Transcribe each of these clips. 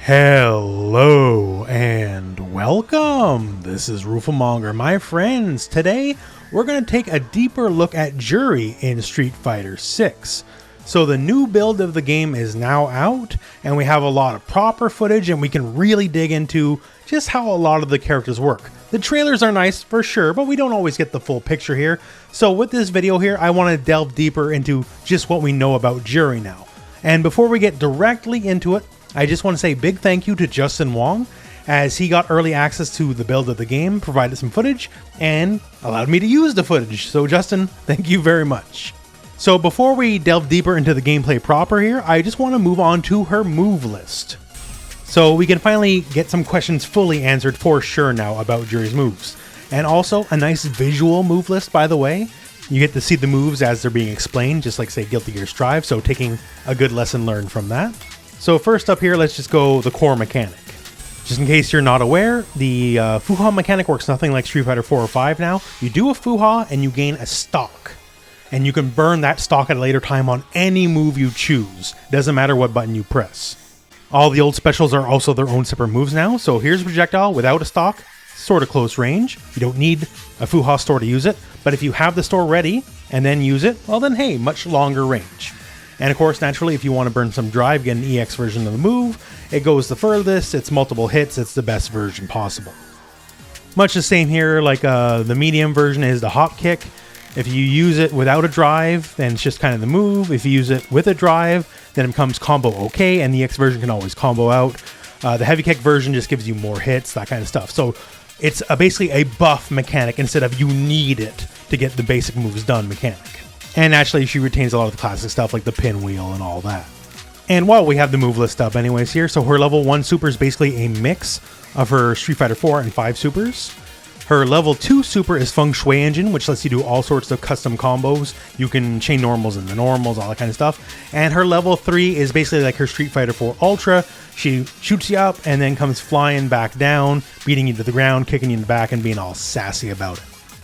Hello and welcome. This is rooflemonger, my friends. Today we're going to take a deeper look at Juri in Street Fighter 6. So the new build of the game is now out and we have a lot of proper footage and we can really dig into just how a lot of the characters work. The trailers are nice for sure, but we don't always get the full picture here. So with this video here, I want to delve deeper into just what we know about Juri now. And before we get directly into it, I just want to say a big thank you to Justin Wong, as he got early access to the build of the game, provided some footage, and allowed me to use the footage. So Justin, thank you very much. So before we delve deeper into the gameplay proper here, I just want to move on to her move list. So we can finally get some questions fully answered for sure now about Juri's moves. And also a nice visual move list, by the way. You get to see the moves as they're being explained, just like say Guilty Gear Strive, so taking a good lesson learned from that. So first up here, let's just go the core mechanic. Just in case you're not aware, the Fuha mechanic works nothing like Street Fighter 4 or 5 now. You do a Fuha and you gain a stock. And you can burn that stock at a later time on any move you choose. Doesn't matter what button you press. All the old specials are also their own separate moves now. So here's a projectile without a stock, sort of close range. You don't need a Fuha store to use it. But if you have the store ready and then use it, well then hey, much longer range. And of course, naturally, if you want to burn some drive, get an EX version of the move. It goes the furthest, it's multiple hits, it's the best version possible. Much the same here, like the medium version is the hop kick. If you use it without a drive, then it's just kind of the move. If you use it with a drive, then it becomes combo okay, and the EX version can always combo out. The heavy kick version just gives you more hits, that kind of stuff. So it's basically a buff mechanic instead of you need it to get the basic moves done mechanic. And actually, she retains a lot of the classic stuff like the pinwheel and all that. And while we have the move list up anyways here, so her level 1 super is basically a mix of her Street Fighter 4 and 5 supers. Her level 2 super is Feng Shui Engine, which lets you do all sorts of custom combos. You can chain normals into normals, all that kind of stuff. And her level 3 is basically like her Street Fighter 4 Ultra. She shoots you up and then comes flying back down, beating you to the ground, kicking you in the back, and being all sassy about it.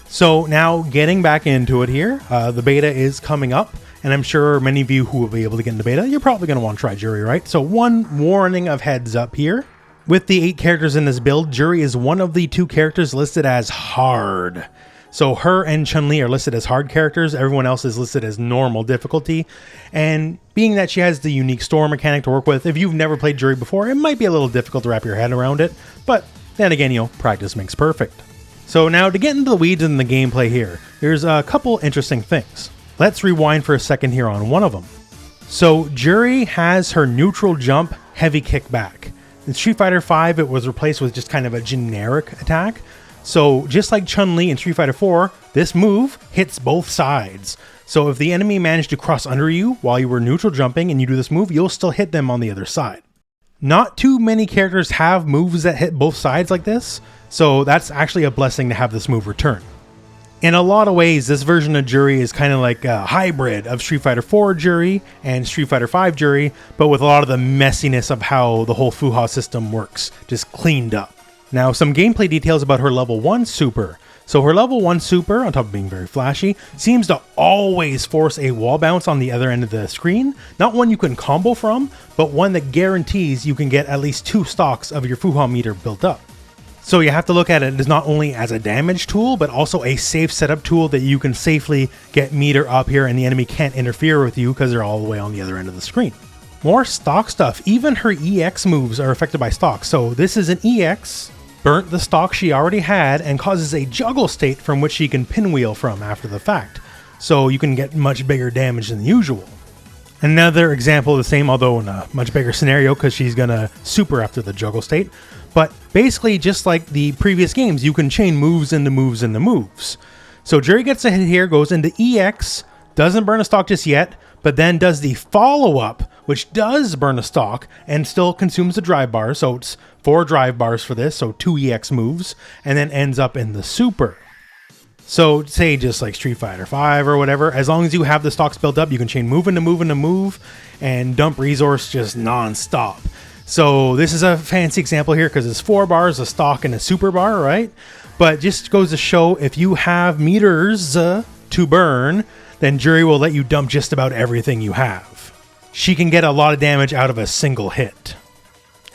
So now getting back into it here, the beta is coming up, and I'm sure many of you who will be able to get into beta, you're probably going to want to try Juri, right? So one warning of heads up here. With the 8 characters in this build, Juri is one of the 2 characters listed as hard. So her and Chun-Li are listed as hard characters, everyone else is listed as normal difficulty. And being that she has the unique store mechanic to work with, if you've never played Juri before, it might be a little difficult to wrap your head around it, but then again, practice makes perfect. So now to get into the weeds in the gameplay here, there's a couple interesting things. Let's rewind for a second here on one of them. So Juri has her neutral jump heavy kick back. In Street Fighter 5, it was replaced with just kind of a generic attack. So just like Chun-Li in Street Fighter 4, this move hits both sides. So if the enemy managed to cross under you while you were neutral jumping and you do this move, you'll still hit them on the other side. Not too many characters have moves that hit both sides like this, so that's actually a blessing to have this move return. In a lot of ways, this version of Juri is kind of like a hybrid of Street Fighter 4 Juri and Street Fighter 5 Juri, but with a lot of the messiness of how the whole Fuha system works, just cleaned up. Now, some gameplay details about her level 1 super. So her level 1 super, on top of being very flashy, seems to always force a wall bounce on the other end of the screen. Not one you can combo from, but one that guarantees you can get at least 2 stocks of your Fuha meter built up. So you have to look at it as not only as a damage tool, but also a safe setup tool that you can safely get meter up here and the enemy can't interfere with you because they're all the way on the other end of the screen. More stock stuff. Even her EX moves are affected by stock. So this is an EX, burnt the stock she already had, and causes a juggle state from which she can pinwheel from after the fact. So you can get much bigger damage than usual. Another example of the same, although in a much bigger scenario because she's gonna super after the juggle state. But basically, just like the previous games, you can chain moves into moves into moves. So Juri gets a hit here, goes into EX, doesn't burn a stock just yet, but then does the follow-up, which does burn a stock and still consumes the drive bar. So it's 4 drive bars for this, so 2 EX moves, and then ends up in the super. So say just like Street Fighter 5 or whatever, as long as you have the stocks built up, you can chain move into move into move and dump resource just non-stop. So this is a fancy example here because it's 4 bars, a stock, and a super bar, right? But just goes to show if you have meters to burn, then Juri will let you dump just about everything you have. She can get a lot of damage out of a single hit.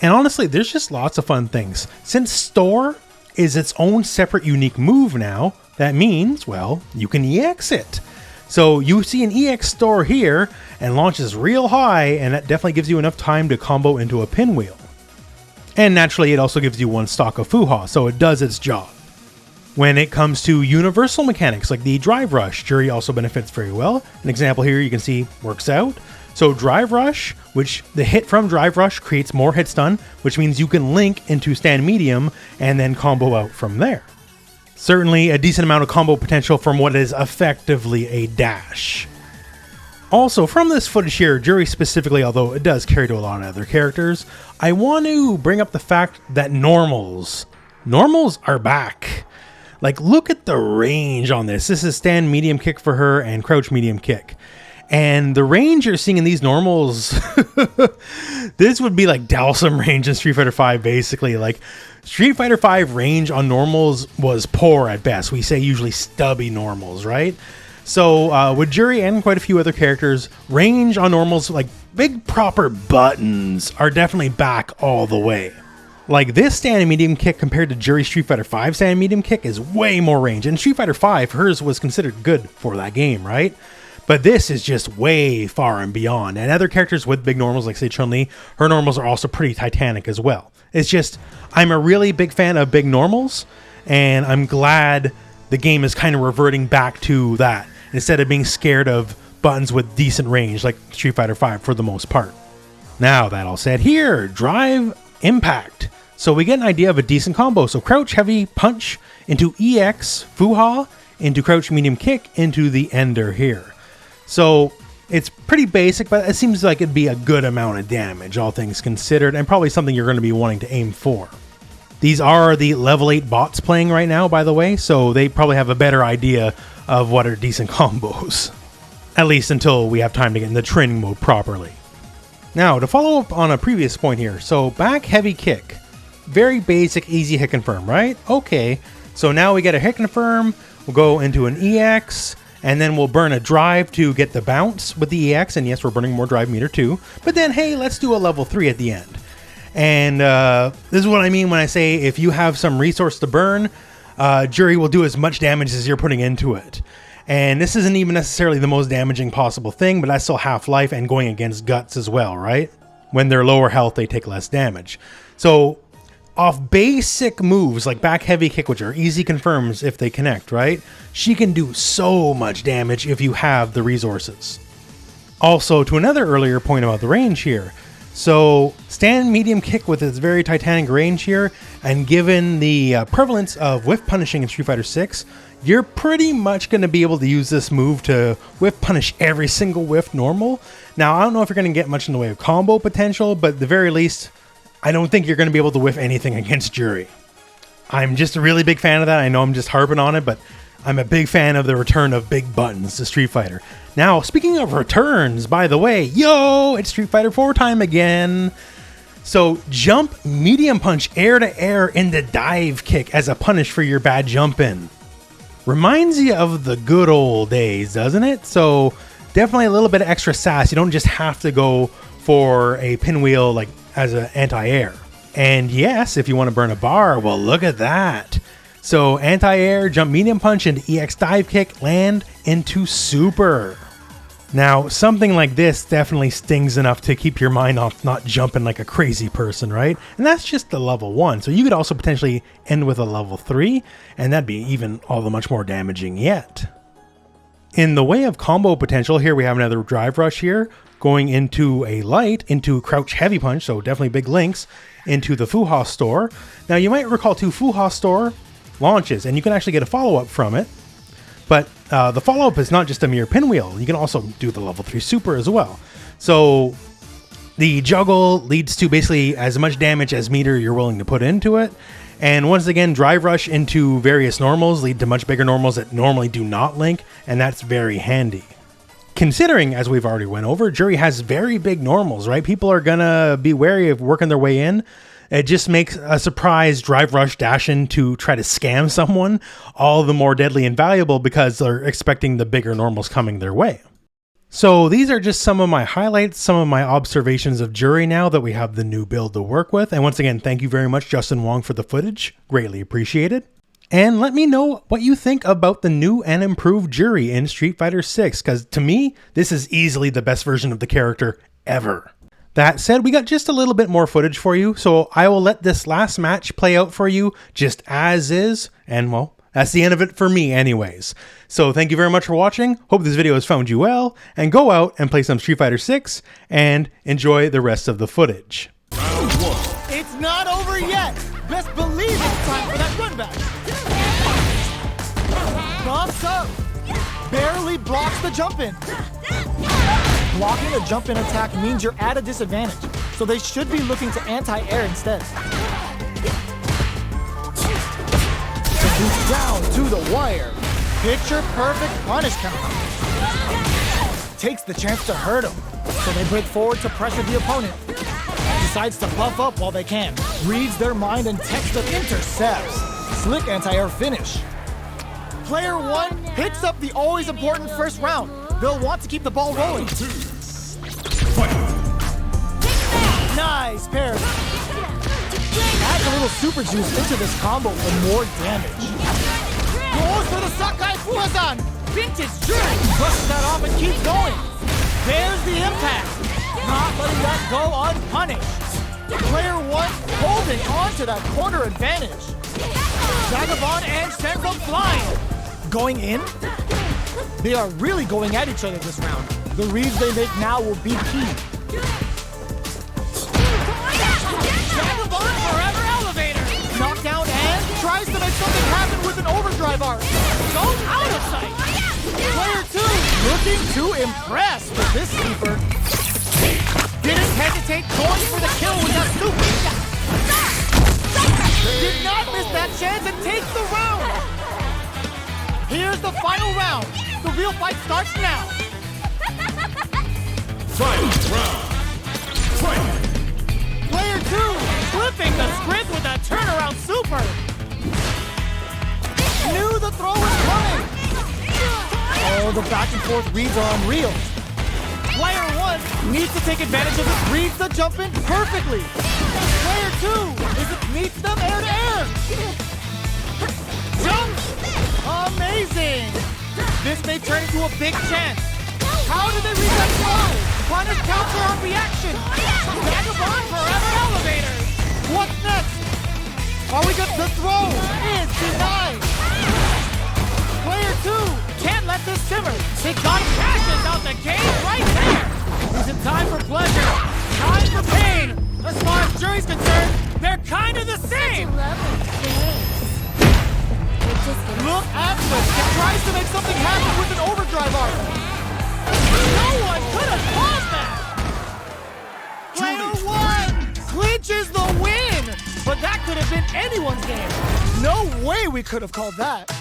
And honestly, there's just lots of fun things. Since Store is its own separate unique move now, that means, well, you can EX it. So you see an EX Store here and launches real high, and that definitely gives you enough time to combo into a pinwheel. And naturally, it also gives you one stock of Fuha, so it does its job. When it comes to universal mechanics like the Drive Rush, Juri also benefits very well. An example here you can see works out. So Drive Rush, which the hit from Drive Rush creates more hit stun, which means you can link into stand medium and then combo out from there. Certainly a decent amount of combo potential from what is effectively a dash. Also, from this footage here, Juri specifically, although it does carry to a lot of other characters, I want to bring up the fact that normals are back. Like, look at the range on this. This is stand medium kick for her and crouch medium kick. And the range you're seeing in these normals, this would be like Dalsum range in Street Fighter V, basically. Like, Street Fighter V range on normals was poor at best. We say usually stubby normals, right? So with Juri and quite a few other characters, range on normals, like big proper buttons, are definitely back all the way. Like this stand medium kick compared to Juri's Street Fighter V stand medium kick is way more range. And Street Fighter V, hers was considered good for that game, right? But this is just way far and beyond. And other characters with big normals, like say Chun-Li, her normals are also pretty titanic as well. It's just, I'm a really big fan of big normals, and I'm glad the game is kind of reverting back to that, instead of being scared of buttons with decent range like Street Fighter V for the most part. Now that all said, here, Drive Impact. So we get an idea of a decent combo. So crouch heavy punch into EX Fuha into crouch medium kick into the ender here. So it's pretty basic, but it seems like it'd be a good amount of damage, all things considered, and probably something you're going to be wanting to aim for. These are the level 8 bots playing right now, by the way, so they probably have a better idea of what are decent combos. At least until we have time to get in the training mode properly. Now, to follow up on a previous point here, so back heavy kick. Very basic, easy hit confirm, right? Okay, so now we get a hit confirm, we'll go into an EX, and then we'll burn a drive to get the bounce with the EX, and yes, we're burning more drive meter too. But then, hey, let's do a level 3 at the end. And this is what I mean when I say if you have some resource to burn, Juri will do as much damage as you're putting into it. And this isn't even necessarily the most damaging possible thing, but that's still half-life and going against guts as well, right? When they're lower health, they take less damage. So off basic moves like back heavy kick, which are easy confirms if they connect, right? She can do so much damage if you have the resources. Also, to another earlier point about the range here, so stand medium kick with its very titanic range here, and given the prevalence of whiff punishing in Street Fighter 6, you're pretty much going to be able to use this move to whiff punish every single whiff normal. Now, I don't know if you're going to get much in the way of combo potential, but at the very least, I don't think you're going to be able to whiff anything against Juri. I'm just a really big fan of that. I know I'm just harping on it, but I'm a big fan of the return of big buttons to Street Fighter. Now, speaking of returns, by the way, yo, it's Street Fighter 4 time again. So jump medium punch air to air into dive kick as a punish for your bad jump in. Reminds you of the good old days, doesn't it? So definitely a little bit of extra sass. You don't just have to go for a pinwheel like as an anti-air. And yes, if you want to burn a bar, well, look at that. So anti-air, jump medium punch into EX dive kick, land into super. Now, something like this definitely stings enough to keep your mind off not jumping like a crazy person, right? And that's just the level 1. So you could also potentially end with a level 3, and that'd be even all the much more damaging yet. In the way of combo potential, here we have another drive rush here, going into a light, into crouch heavy punch, so definitely big links, into the Fuha store. Now, you might recall too, Fuha store launches, and you can actually get a follow-up from it. But the follow-up is not just a mere pinwheel. You can also do the level 3 super as well. So the juggle leads to basically as much damage as meter you're willing to put into it. And once again, drive rush into various normals lead to much bigger normals that normally do not link, and that's very handy. Considering, as we've already went over, Juri has very big normals, right? People are gonna be wary of working their way in. It just makes a surprise drive rush dash in to try to scam someone all the more deadly and valuable because they're expecting the bigger normals coming their way. So these are just some of my highlights, some of my observations of Juri now that we have the new build to work with. And once again, thank you very much, Justin Wong, for the footage. Greatly appreciated. And let me know what you think about the new and improved Juri in Street Fighter 6, because to me, this is easily the best version of the character ever. That said, we got just a little bit more footage for you, so I will let this last match play out for you just as is, and well, that's the end of it for me anyways. So thank you very much for watching, hope this video has found you well, and go out and play some Street Fighter 6, and enjoy the rest of the footage. It's not over yet! Best believe it's time for that run back! Bumps up! Barely blocks the jump in! Blocking a jump in attack means you're at a disadvantage, so they should be looking to anti-air instead. Boost down to the wire. Picture perfect punish counter. Takes the chance to hurt him, so they break forward to pressure the opponent. Decides to buff up while they can. Reads their mind and text them intercepts. Slick anti-air finish. Player 1 hits up the always important first round. They'll want to keep the ball rolling. Nice parry. Adds a little super juice into this combo for more damage. Goes for the Sakai Fuazan. Vintage Juri brushes that off and keeps going. There's the impact. Not letting that go unpunished. Player 1 holding on to that corner advantage. Vagabond and sends them flying. Going in? They are really going at each other this round. The reads they make now will be key. Vagabond forever elevator. Knockdown and tries to make something happen with an overdrive arc. Goes out of sight. Player 2 looking to impress with this sweeper. Didn't hesitate, going for the kill with that super. Did not miss that chance and takes the round. Here's the final round. The real fight starts now. Final round. Fight. Player 2 flipping the script with a turnaround super. Knew the throw was coming. Oh, the back and forth reads are unreal. Player 1 needs to take advantage of it, reads the jump in perfectly. Player 2 meets them air to air. Jump! Amazing! This may turn into a big chance. How did they read that throw? Punish counter on reaction. Vagabond forever elevator. What's next? Are we good? The throw is denied. Player 2 can't let this simmer. They got passes out the game right there. Is it time for pleasure? Time for pain. As far as Juri's concerned, they're kind of the same. Look at this. It tries to make something happen with an overdrive arc. No one could have caused that. Player 1 clinches the win. But that could have been anyone's game. No way we could have called that.